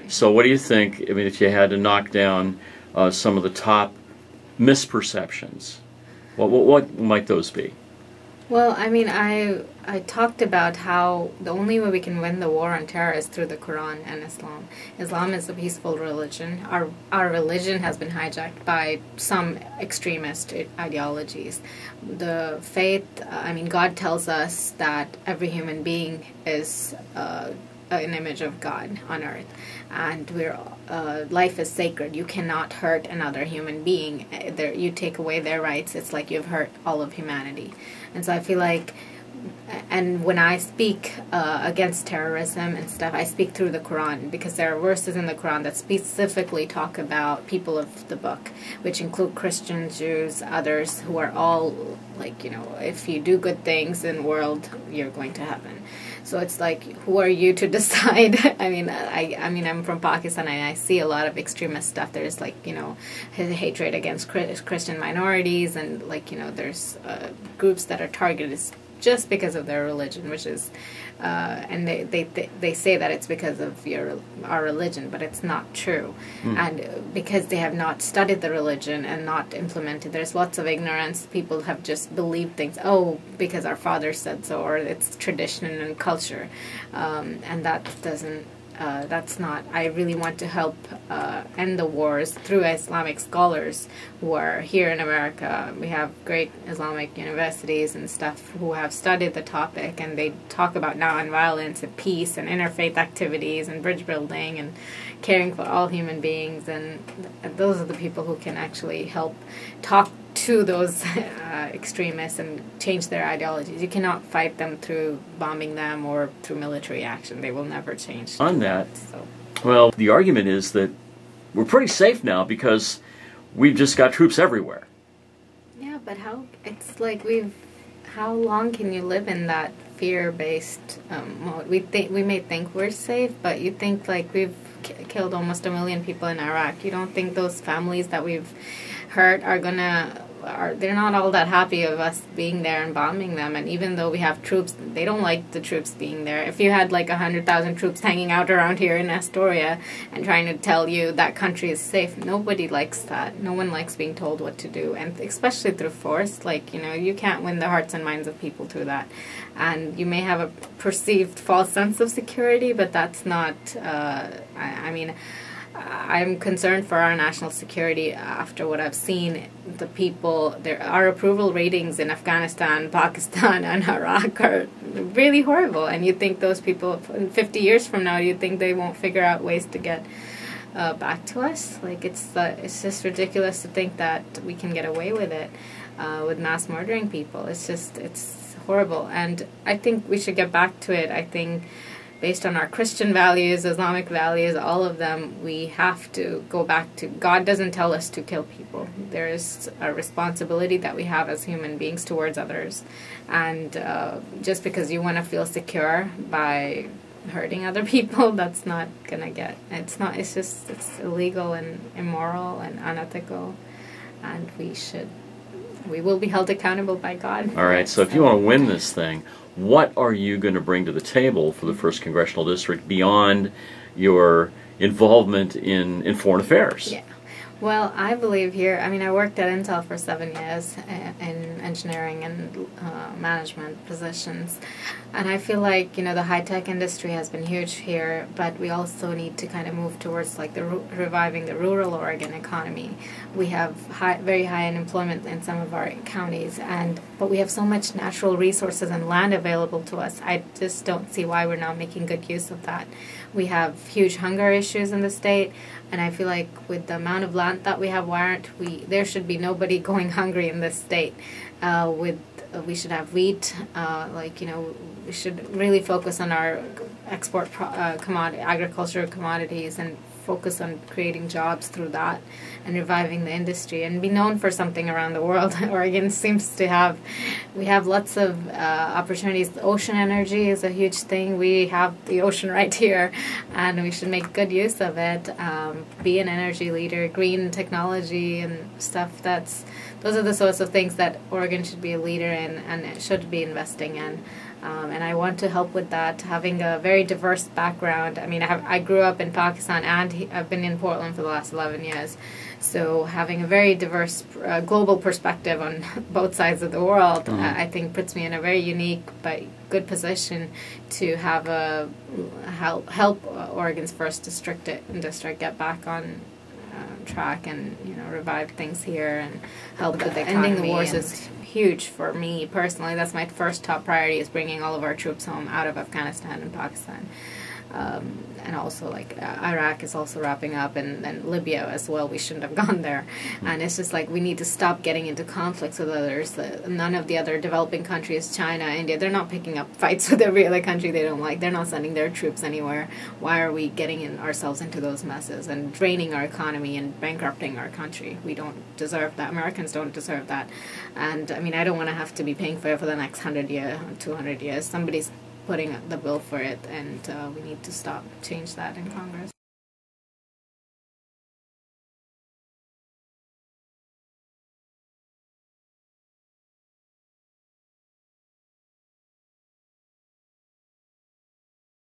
So what do you think, I mean, if you had to knock down some of the top misperceptions, what might those be? Well, I mean, I talked about how the only way we can win the war on terror is through the Quran and Islam. Islam is a peaceful religion. Our religion has been hijacked by some extremist ideologies. The faith, I mean, God tells us that every human being is an image of God on earth, and life is sacred. You cannot hurt another human being. You take away their rights, it's like you've hurt all of humanity. And so I feel like, and when I speak against terrorism and stuff, I speak through the Quran, because there are verses in the Quran that specifically talk about people of the book, which include Christians, Jews, others, who are all like, you know, if you do good things in the world, you're going to heaven. So it's like, who are you to decide? I mean, I'm from Pakistan, and I see a lot of extremist stuff. There's like, you know, hatred against Christian minorities, and like, you know, there's groups that are targeted just because of their religion, which is, and they say that it's because of our religion, but it's not true. And because they have not studied the religion and not implemented, there's lots of ignorance. People have just believed things, oh, because our father said so, or it's tradition and culture, and that doesn't. That's not. I really want to help end the wars through Islamic scholars who are here in America. We have great Islamic universities and stuff who have studied the topic, and they talk about nonviolence and peace and interfaith activities and bridge building and caring for all human beings. And those are the people who can actually help talk to those extremists and change their ideologies. You cannot fight them through bombing them or through military action. They will never change. On that, well, the argument is that we're pretty safe now because we've just got troops everywhere. Yeah, but it's like how long can you live in that fear-based mode? We may think we're safe, but you think like we've killed almost 1 million people in Iraq. You don't think those families that we've hurt they're not all that happy of us being there and bombing them. And even though we have troops, they don't like the troops being there. If you had like 100,000 troops hanging out around here in Astoria and trying to tell you that country is safe, nobody likes that. No one likes being told what to do, and especially through force. Like, you know, you can't win the hearts and minds of people through that. And you may have a perceived false sense of security, but that's not, I mean, I'm concerned for our national security after what I've seen. The people, our approval ratings in Afghanistan, Pakistan, and Iraq are really horrible. And you think those people, 50 years from now, you think they won't figure out ways to get back to us? Like, it's just ridiculous to think that we can get away with it, with mass murdering people. It's horrible. And I think we should get back to it. I think, based on our Christian values, Islamic values, all of them, we have to go back to, God doesn't tell us to kill people. There is a responsibility that we have as human beings towards others. And just because you want to feel secure by hurting other people, that's not going to get, it's illegal and immoral and unethical. And we will be held accountable by God. All right, so if you want to win this thing, what are you going to bring to the table for the 1st Congressional District beyond your involvement in foreign affairs? Yeah. Well, I believe here, I mean, I worked at Intel for 7 years in engineering and management positions. And I feel like, you know, the high-tech industry has been huge here, but we also need to kind of move towards like reviving the rural Oregon economy. We have very high unemployment in some of our counties, but we have so much natural resources and land available to us. I just don't see why we're not making good use of that. We have huge hunger issues in the state, and I feel like with the amount of land that we have, there should be nobody going hungry in this state. We should have wheat, we should really focus on our export agricultural commodities and focus on creating jobs through that and reviving the industry and be known for something around the world. Oregon seems to we have lots of opportunities. The ocean energy is a huge thing. We have the ocean right here, and we should make good use of it. Be an energy leader, green technology and stuff. those are the sorts of things that Oregon should be a leader in and it should be investing in. And I want to help with that, having a very diverse background. I mean, I grew up in Pakistan and I've been in Portland for the last 11 years. So having a very diverse global perspective on both sides of the world, I think puts me in a very unique but good position to have help Oregon's first district get back on track and revive things here and help with the economy. Ending the wars is huge for me personally. That's my first top priority, is bringing all of our troops home out of Afghanistan and Pakistan. And also, like, Iraq is also wrapping up, and Libya as well. We shouldn't have gone there. And it's just like we need to stop getting into conflicts with others. None of the other developing countries, China, India, they're not picking up fights with every other country they don't like. They're not sending their troops anywhere. Why are we getting ourselves into those messes and draining our economy and bankrupting our country? We don't deserve that. Americans don't deserve that. And, I mean, I don't want to have to be paying for it for the next 100 years, 200 years. Somebody's putting the bill for it, and we need to change that in Congress.